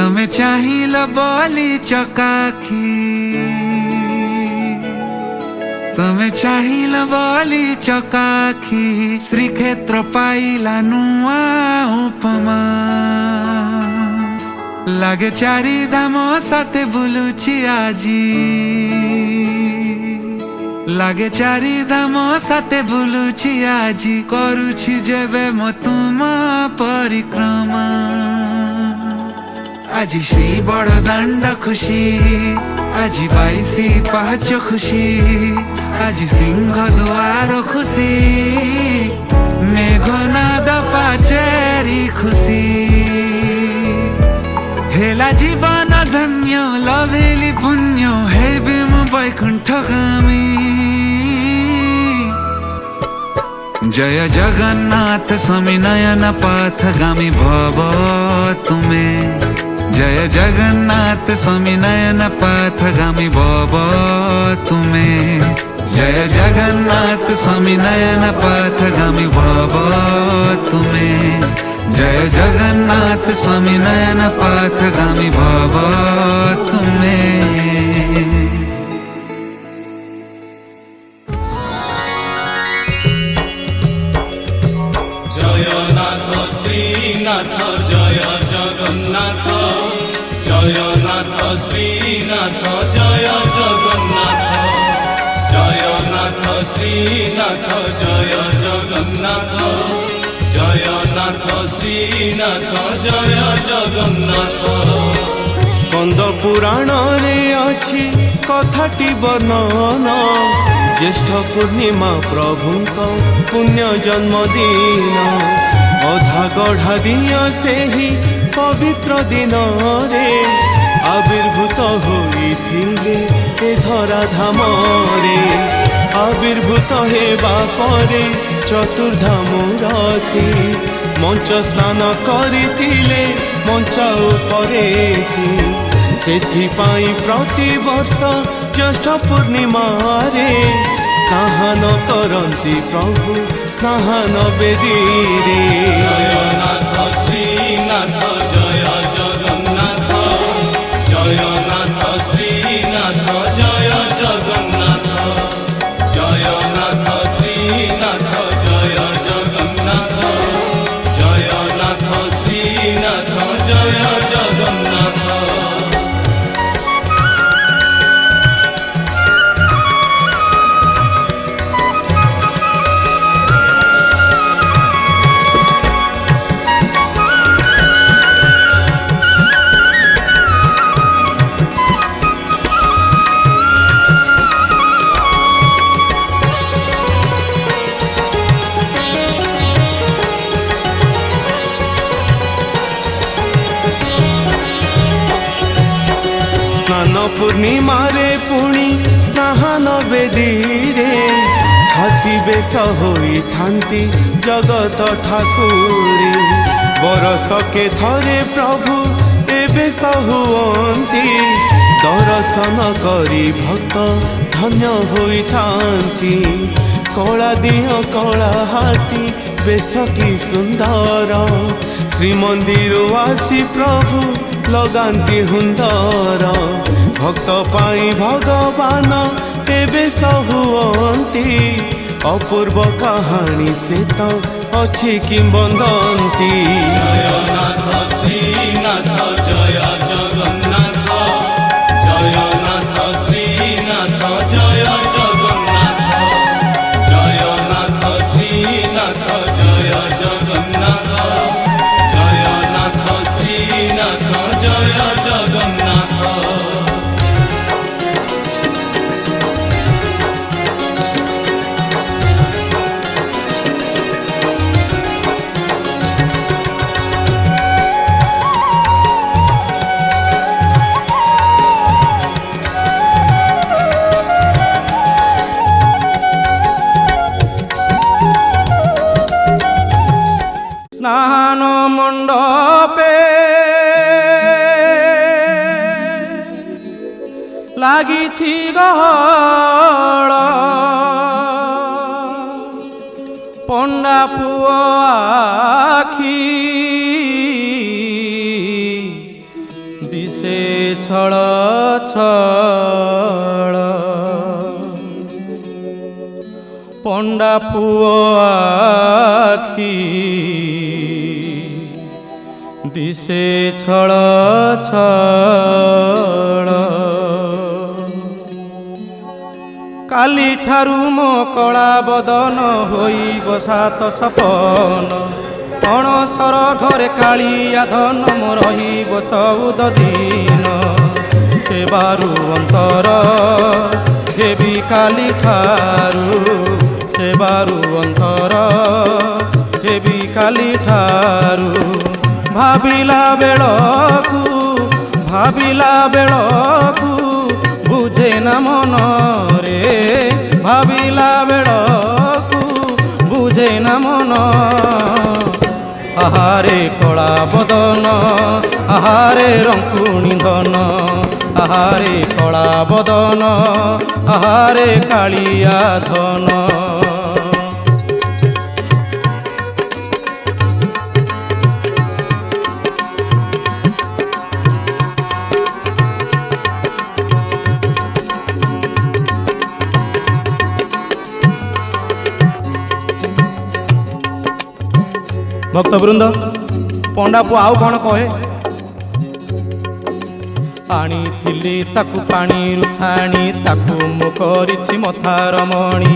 तमे चाहिल बोली चकाखी तमे चाहिल बोली चकाखी श्रीक्षेत्र पाइला नुआ उपमा लागे चारि धाम साथे बुलुची आजी लागे चारि धाम साथे बुलुची आजी करुछि जेबे म तुमा परिक्रमा आज श्री बड़दाण्ड खुशी आज 22 पाहाच खुशी आज सिंह दुआर खुशी मेघनाद पाचेरी खुशी हेला जीवन धन्य लभेली पुण्य हेबे म वैकुण्ठगामी जय जगन्नाथ स्वामी नयन पथगामी भव तुमे जय जगन्नाथ स्वामी नयन पथगामी भव तुमे जय जगन्नाथ स्वामी नयन पथगामी भव तुमे जय जगन्नाथ स्वामी नयन पथगामी भव तुमे जयनाथ श्रीनाथ जय जगन्नाथ जयनाथ श्रीनाथ जय जगन्नाथ जयनाथ श्रीनाथ जय जगन्नाथ जयनाथ श्रीनाथ जय जगन्नाथ स्कंद पुराण रे अछि कथाटी वर्णन ज्येष्ठ पूर्णिमा प्रभुଙ୍କ पुण्य जन्मदिन अधा गढ़ा दिया से ही पवित्र दिन रे आविर्भूत होइथिले ए धरा धाम रे आविर्भूत हेबा परे चतुर्धा मूर्ति मंच स्नान करिथिले मंचा उपरे सेथिपाई प्रति वर्ष ज्येष्ठ पूर्णिमा रे स्नान करन्ति प्रभु स्नान बेदी रे जयनाथ श्रीनाथ जय जगन्नाथ जयनाथ श्रीनाथ जय जगन्नाथ जयनाथ श्रीनाथ जय जगन्नाथ जयनाथ श्रीनाथ जय जगन्नाथ स्नान पूर्णिमा रे पुणी स्नान बेदी रे हाथी बेश होई थांती जगत ठाकुरे बरसके थरे प्रभु ए बेश हुअन्ति दर्शन करी भक्त धन्य होई थांती कला दिह कला हाथी बेश की सुंदर श्रीमंदिर आसी प्रभु लगान्ति हुंदर भक्त पाई भगवान एबे सहुअन्ति अपूर्व कहानी से तो अछि किंबदंती जयनाथ श्रीनाथ जय जगन्नाथ जयनाथ श्रीनाथ जय जगन्नाथ जयनाथ श्रीनाथ जय जगन्नाथ जयनाथ श्रीनाथ जय जगन्नाथ স্নান মণ্ডপে লাগিছি গহল পণ্ডা পুଅ আখি ଛଳ ଛଳ ପଣ୍ଡା ପୁଅ ଆଖି ଦିଶେ ଛଳ ଛଳ କାଲିଠାରୁ ମୋ କଳା ବଦନ ହୋଇବ ସାତ ସପନ ଅଣସର ଘରେ କାଳିଆ ଧନ ମୋ ରହିବ 14 ଦିନ ସେବାରୁ ଅନ୍ତର ହେବି କାଲିଠାରୁ ସେବାରୁ ଅନ୍ତର ହେବି କାଲିଠାରୁ ଭାବିଲା ବେଳକୁ ବୁଝେ ନା ମନରେ ଭାବିଲା ବେଳକୁ ବୁଝେ ନା ମନ ଆହାରେ କଳା ବଦନ ଆହାରେ ରଙ୍କୁଣୀ ଧନ ଆହାରେ କଳା ବଦନ ଆହାରେ କାଳିଆ ଧନ ଭକ୍ତବୃନ୍ଦ ପଣ୍ଡା ପୁଅ ଆଉ କ'ଣ କହେ ଆଣିଥିଲି ତାକୁ ପାଣିରୁ ଛାଣି ତାକୁ ମୁଁ କରିଛି ମଥାର ମଣି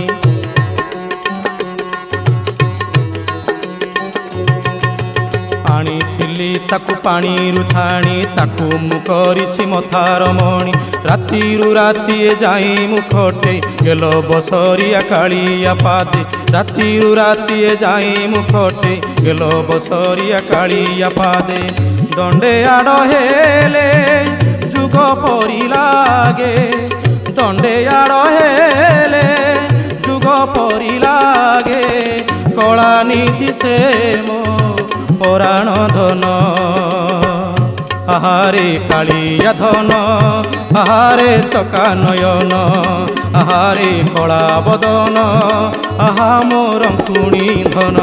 ଆଣିଥିଲି ତାକୁ ପାଣିରୁ ଛାଣି ତାକୁ ମୁଁ କରିଛି ମଥାର ମଣି ରାତିରୁ ରାତିଏ ଯାଇ ମୁଁ ଖଟେ ଗେଲ ବସରିଆ କାଳିଆ ପାଦେ ରାତିରୁ ରାତିଏ ଯାଇ ମୁଁ ଖଟେ ଗେଲ ବସରିଆ କାଳିଆ ପାଦେ ଦଣ୍ଡେ ଆଡ଼ ହେଲେ ଯୁଗ ପରି ଲାଗେ ଦଣ୍ଡେ ଆଡ଼ ହେଲେ ଯୁଗ ପରି ଲାଗେ କଳା ନୀତି ସେ ମୋ ପରାଣ ଧନ ଆହାରେ କାଳିଆ ଧନ ଆହାରେ ଚକା ନୟନ ଆହାରେ କଳା ବଦନ ଆହା ମୋର ରଙ୍କୁଣୀ ଧନ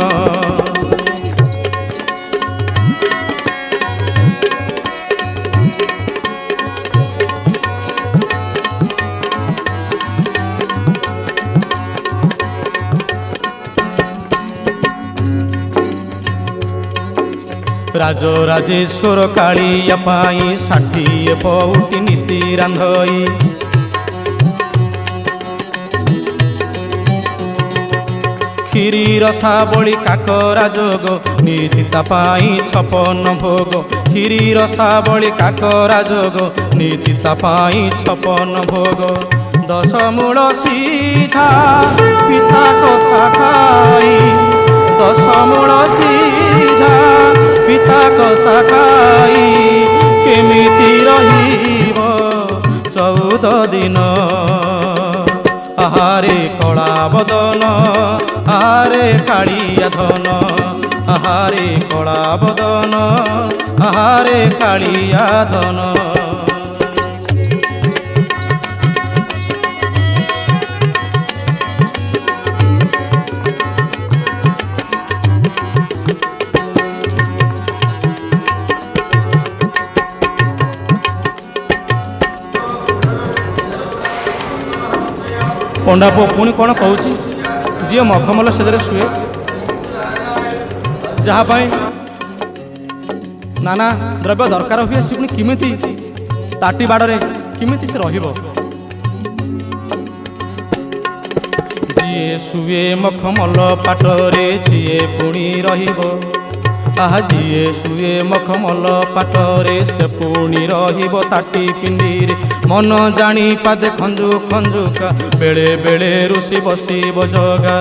ରାଜରାଜେଶ୍ୱର କାଳିଆ ପାଇଁ 60 ପଉଟି ନୀତି ରାନ୍ଧଇ କ୍ଷୀରି ରସାବଳି କାକରା ଯୋଗ ନୀତି ତା ପାଇଁ 56 ଭୋଗ କ୍ଷୀରି ରସାବଳି କାକରା ଯୋଗ ନୀତି ତା ପାଇଁ 56 ଭୋଗ 10 ମୂଳ ସିଝା ପିତା କଷା ଖାଇ 10 ମୂଳ ସିଝା ପିତା କଷା ଖାଇ କେମିତି ରହିବ 14 ଦିନ ଆହାରେ କଳା ବଦନ ଆହାରେ କାଳିଆ ଧନ ଆହାରେ କଳା ବଦନ ଆହାରେ କାଳିଆ ଧନ ପଣ୍ଡା ପୁଅ ପୁଣି କ'ଣ କହୁଛି ଯିଏ ମଖମଲ ସେଥିରେ ଶୁଏ ଯାହା ପାଇଁ ନାନା ଦ୍ରବ୍ୟ ଦରକାର ହୁଏ ସେ ପୁଣି କେମିତି ତାଟି ବାଡ଼ରେ କେମିତି ସେ ରହିବ ଯିଏ ଶୁଏ ମଖମଲ ପାଟରେ ସିଏ ପୁଣି ରହିବ ଆହା ଯିଏ ଶୁଏ ମଖମଲ ପାଟରେ ସେ ପୁଣି ରହିବ ତାଟି ପିଣ୍ଡିରେ ମନ ଜାଣି ପାଦେ ଖଞ୍ଜୁ ଖଞ୍ଜୁକା ବେଳେ ବେଳେ ଋଷି ବସିବ ଜଗା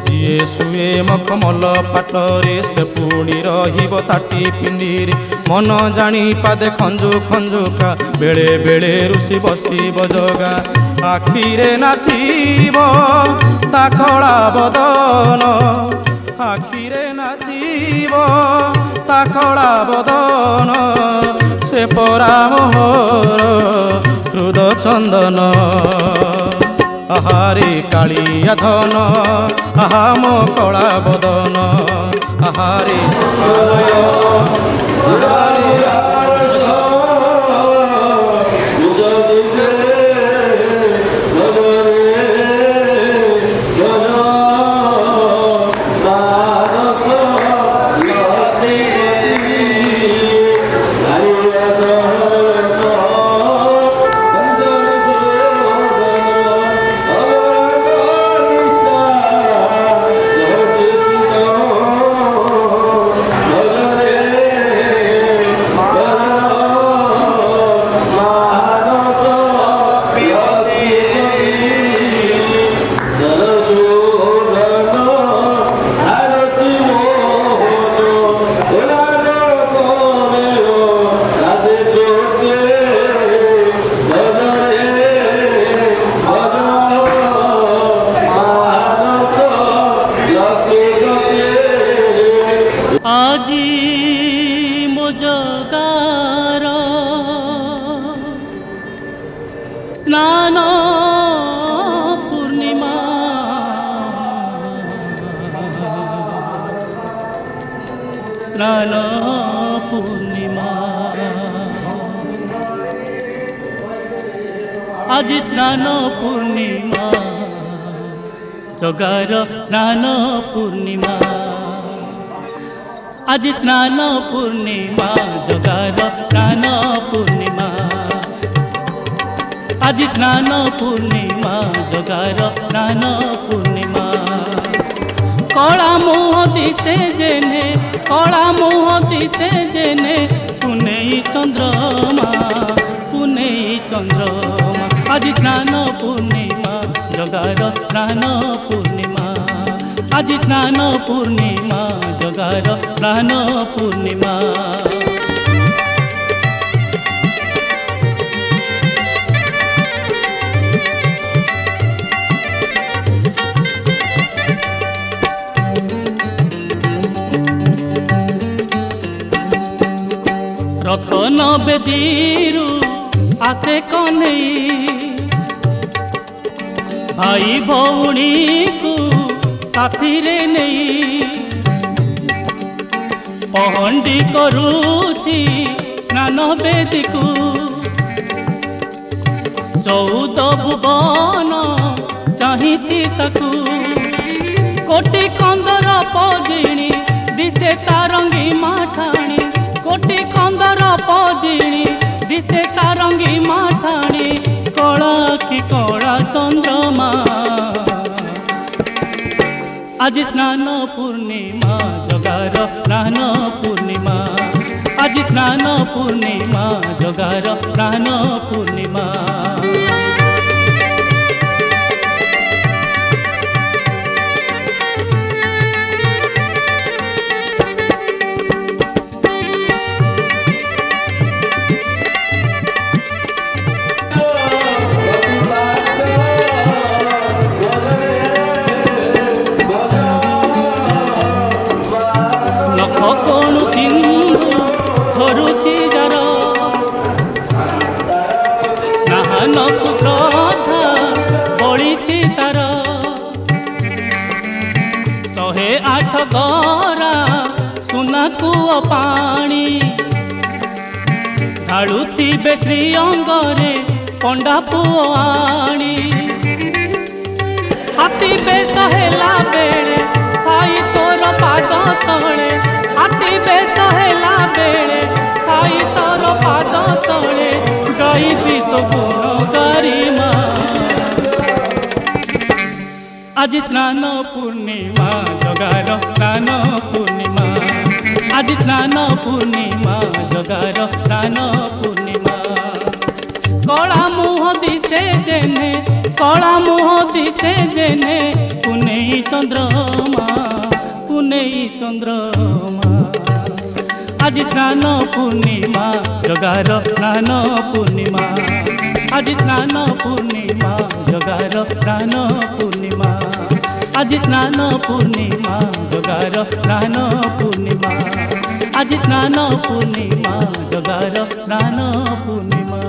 ଯିଏ ଶୁଏ ମଖମଲ ପାଟରେ ସେ ପୁଣି ରହିବ ତାଟି ପିଣ୍ଡିରେ ମନ ଜାଣି ପାଦେ ଖଞ୍ଜୁ ଖଞ୍ଜୁକା ବେଳେ ବେଳେ ଋଷି ବସିବ ଜଗା ଆଖିରେ ନାଚିବ ତା କଳା ବଦନ ଆଖିରେ ନାଚିବ ତା କଳା ବଦନ ସେ ପରା ମୋହର ହୃଦ ଚନ୍ଦନ ଆହାରେ କାଳିଆ ଧନ ଆହା ମୋ କଳା ବଦନ ଆହାରେ আজি ମୋ ଜଗାର ସ୍ନାନ ପୂର୍ଣ୍ଣିମା ସ୍ନାନ ପୂର୍ଣ୍ଣିମା আজি ସ୍ନାନ ପୂର୍ଣ୍ଣିମା ଜଗାର ସ୍ନାନ ପୂର୍ଣ୍ଣିମା आज स्नान पूर्णिमा जगार स्नान पूर्णिमा आज स्नान पूर्णिमा जगार स्नान पूर्णिमा कला मुह दिसे जेने कला मुह दिसे जेने पुनेई चंद्रमा आज स्नान पूर्णिमा जगार स्नान पूर्णिमा आज स्नान पूर्णिमा जगार स्नान पूर्णिमा रतन बेदीरु आसे कनेई भाई भौणी को साथी रे नहीं पहंडी करुची स्नान बेदी को 14 भुवन चाहिए ताकू कोटि कंदर पजिणी दिसे तारंगी माठाणी कोटि कंदर पजिणी दिसे तारंगी माठाणी कला की कला चंद्रमा आज स्नान पूर्णिमा जगार स्नान पूर्णिमा आज स्नान पूर्णिमा जगार स्नान पूर्णिमा कौन सिंधु धरुची जार स्नान को श्रद्धा बड़ी तार 108 गरा सुना कूओ पानी ढालुथिबे श्री अंगरे पंडा पुओ आनी हाथी बेश हेला बेले आई तोर पाद तले हाथी बेश हेला बेले आई तोर पाद तले गाइबी तो गुण गरिमा आज स्नान पूर्णिमा जगार स्नान पूर्णिमा आज स्नान पूर्णिमा जगार स्नान पूर्णिमा कला मुह दिसे जेने कला मुह दिसे जेने पुनेई चंद्रमा आज स्नान पूर्णिमा जगार स्नान पूर्णिमा आज स्नान पूर्णिमा जगार स्नान पूर्णिमा आज स्नान पूर्णिमा जगार स्नान पूर्णिमा आज स्नान पूर्णिमा जगार स्नान पूर्णिमा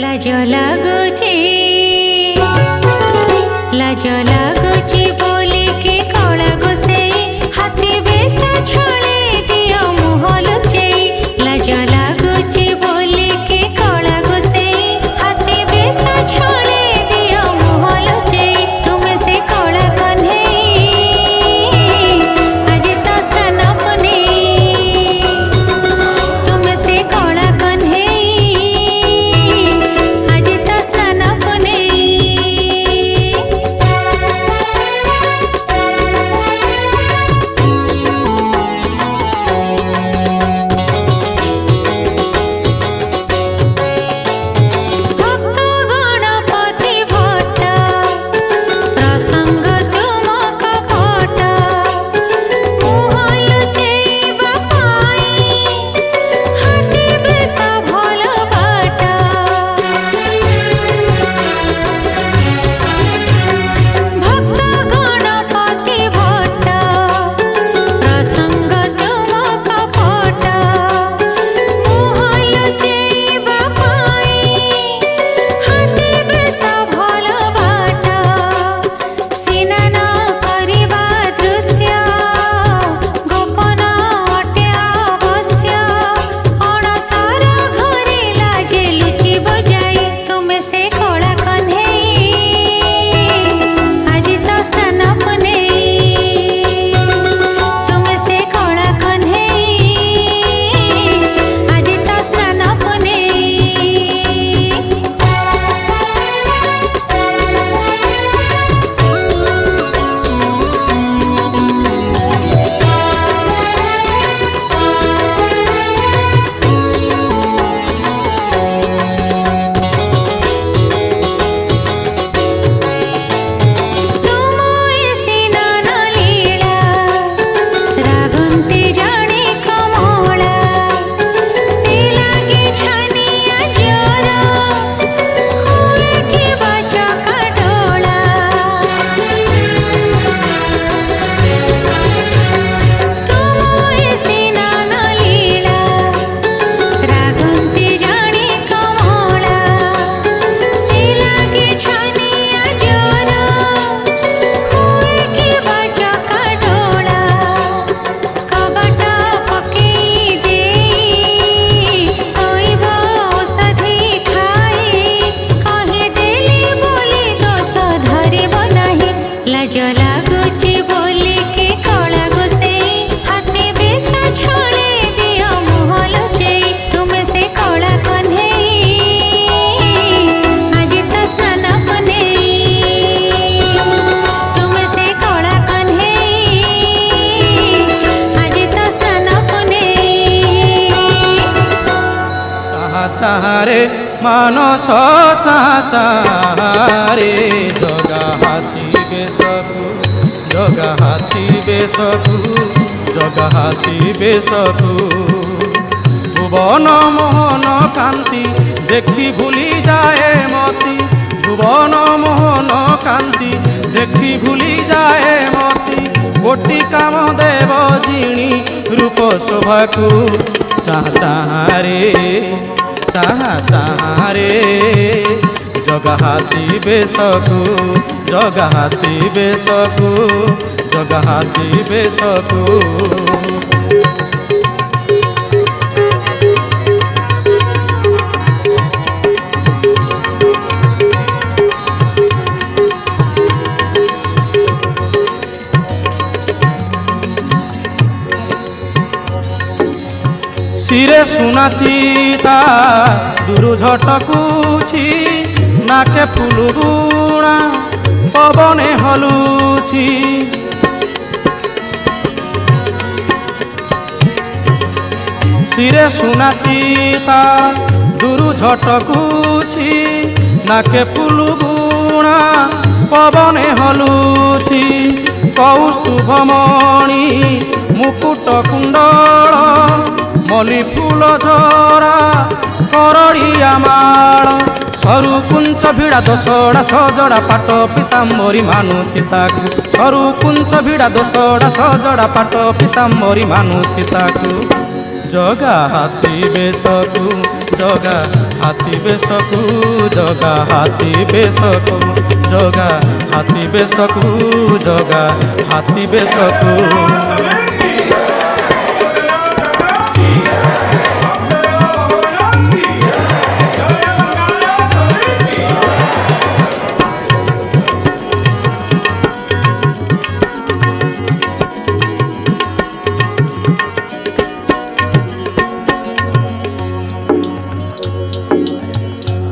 लाज लागुची लाज लागुची बोली के कला गोसेई हाथी बेस छळे दियो मुह लुचेई लाज लागुची बोली के कला गोसेई हाथी बेस छळे दियो मुह लुचेई तुमे से कला कन्हेई आज तो स्नान पुनेई तुमे से कला कन्हेई आज तो स्नान पुनेई भक्त गणपति भट्ट प्रसंग तुम कपट मुह लुचेଇବା ପାଇଁ ହାତୀ ବେଶ ଭଲ ବାଟ ଭକ୍ତ ଗଣପତି ଭଟ୍ଟ ପ୍ରସଙ୍ଗ ତୁମ କପଟ ମୁହ ଲୁଚେଇବା ପାଇଁ ହାତୀ ବେଶ ଭଲ ବାଟ ସ୍ନାନ କରିବା ଦୃଶ୍ୟ ଗୋପନ ଅଟେ ଅବଶ୍ୟ ଅଣସର ଘରେ ଲାଜେ ଲୁଚିବ ଯାଇ ତୁମେ ସେ କଳା କହ୍ନେଇ ଆଜି ତ ସ୍ନାନ ପୁନେଇ ତୁମେ ସେ କଳା କହ୍ନେଇ ଆଜି ତ ସ୍ନାନ ପୁନେଇ तुम ऐसी नाना लीला रागंती जाने कमला से लागे छानिया जोर हुए कि बचा काटोला तुम ऐसी नाना लीला रागंती जाने कमला से लागे छानिया जोर हुए कि बचा काटोला कबाट पकेई देई सोइब औषधि खाई कहि देली बोली दोष धरिब नाही लाज लागुची बोली के कला गोसेई हाथी बेस छळे दियो मुह लुचेई तुमे से कला कन्हेई आजी तो स्नान पुनेई तुमे से कला कन्हेई आजी तो स्नान पुनेई चाहारे मानस चाहारे जगा हाथी बेशकु जगा हाथी बेशकु जगा हाथी बेशकु भुवन मोहन कांति देखी भूली जाए मती भुवन मोहन कांति देखी भूली जाए मती कोटि काम देव जिणी रूप शोभाकु चाहारे चाहारे जगा हाथी बेशकु जगा हाथी बेशकु जगा हाथी बेशकु सिरे सुना चिता दूरु झटकुछि नाके फुलुगुणा पवने हलुछि सिरे सुना चिता दूरु झटकुछि नाके फुलुगुणा पवने हलुछि कौस्तुभमणि मुकुट कुंडल मल्ली फूल झरा करड़िया माल सरु कुंच भिड़ा दोसड़ा सजड़ा पाट पीताम्बरी मानुचिताकु सरु कुंच भिड़ा दोसड़ा सजड़ा पाट पीताम्बरी मानुचिताकु ଜଗା ହାତୀ ବେଶକୁ ଜଗା ହାତୀ ବେଶକୁ ଜଗା ହାତୀ ବେଶକୁ ଜଗା ହାତୀ ବେଶକୁ ଜଗା ହାତୀ ବେଶକୁ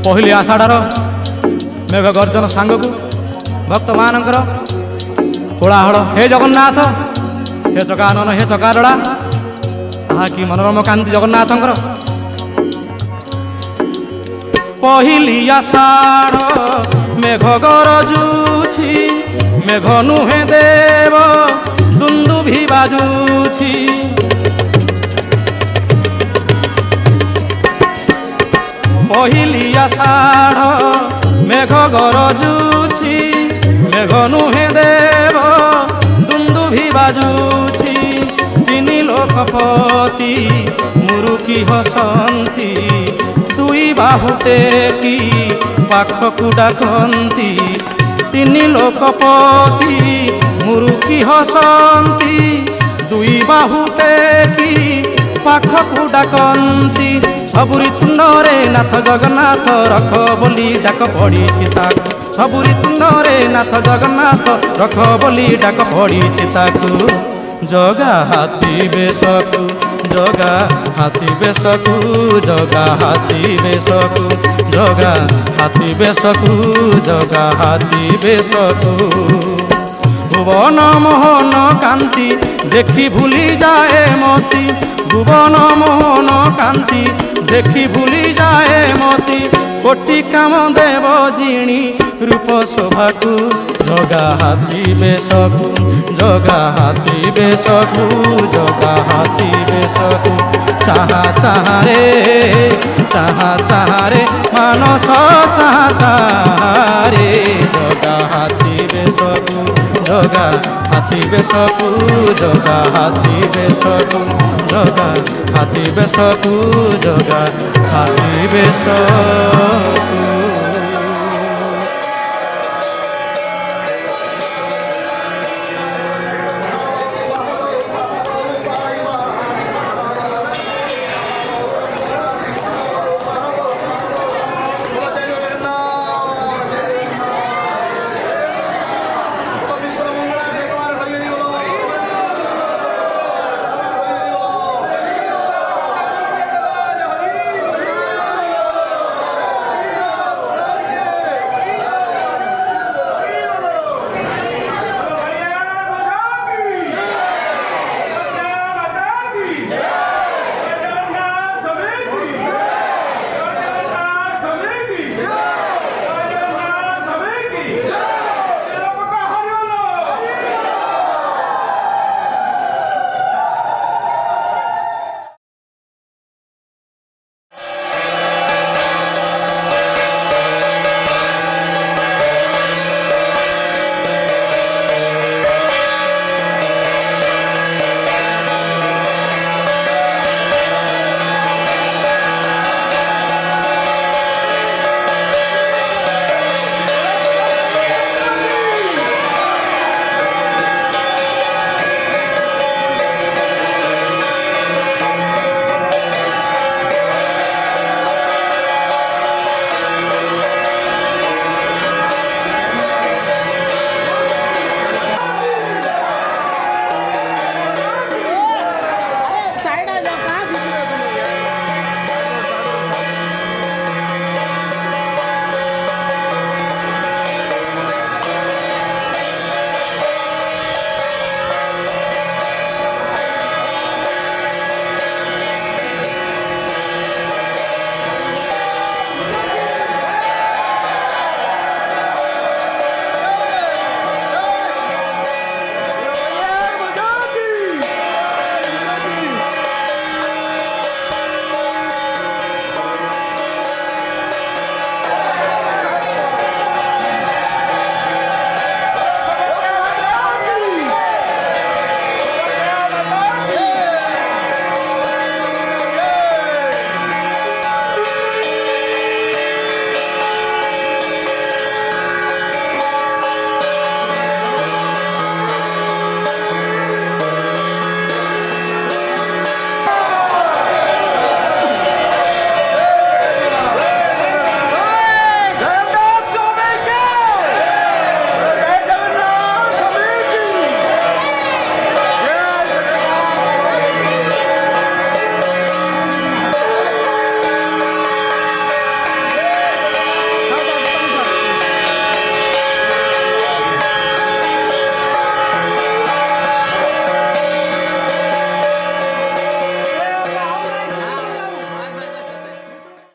ପହିଲି ଆଷାଢ଼ର ମେଘ ଗର୍ଜନ ସାଙ୍ଗକୁ ଭକ୍ତମାନଙ୍କର କୋଳାହଳ ହେ ଜଗନ୍ନାଥ ହେ ଚକାନନ ହେ ଚକାଡୋଳା ଆହା କି ମନୋରମ କାନ୍ତି ଜଗନ୍ନାଥଙ୍କର ପହିଲି ଆଷାଢ଼ ମେଘ ଗରଜୁଛି ମେଘ ନୁହେଁ ଦେବ ଦୁନ୍ଦୁଭି ବାଜୁଛି ପହିଲି ଆଷାଢ଼ ମେଘ ଗରଜୁଛି ମେଘ ନୁହେଁ ଦେବ ଦୁନ୍ଦୁଭି ବାଜୁଛି ତିନି ଲୋକପତି ମୁରୁକି ହସନ୍ତି ଦୁଇ ବାହୁ ଟେକି ପାଖକୁ ଡାକନ୍ତି ତିନି ଲୋକପତି ମୁରୁକି ହସନ୍ତି ଦୁଇ ବାହୁ ଟେକି ପାଖକୁ ଡାକନ୍ତି ସବୁରି ତୁଣ୍ଡରେ ନାଥ ଜଗନ୍ନାଥ ରଖ ବୋଲି ଡାକ ପଡ଼ିଛି ତାକୁ ସବୁରି ତୁଣ୍ଡରେ ନାଥ ଜଗନ୍ନାଥ ରଖ ବୋଲି ଡାକ ପଡ଼ିଛି ତାକୁ ଜଗା ହାତୀ ବେଶକୁ ଜଗା ହାତୀ ବେଶକୁ ଜଗା ହାତୀ ବେଶକୁ ଜଗା ହାତୀ ବେଶକୁ ଜଗା ହାତୀ ବେଶକୁ ভুবন মোহন কান্তি দেখি ভুলি যায় মতি ভুবন মোহন কান্তি দেখি ভুলি যায় মতি কোটি কাম দেব জিণি রূপ শোভাকু জগা হাতী বেশকু জগা হাতী বেশকু জগা হাতী বেশকু চাহা চাহারে চাহা চাহারে মানস চাহা চাহারে জগা হাতী বেশকু জগা হাতী বেশকু জগা হাতী বেশকু জগা হাতী বেশকু জগা হাতী বেশকু साइड आ जाओ कहाँ घुस रहे हो?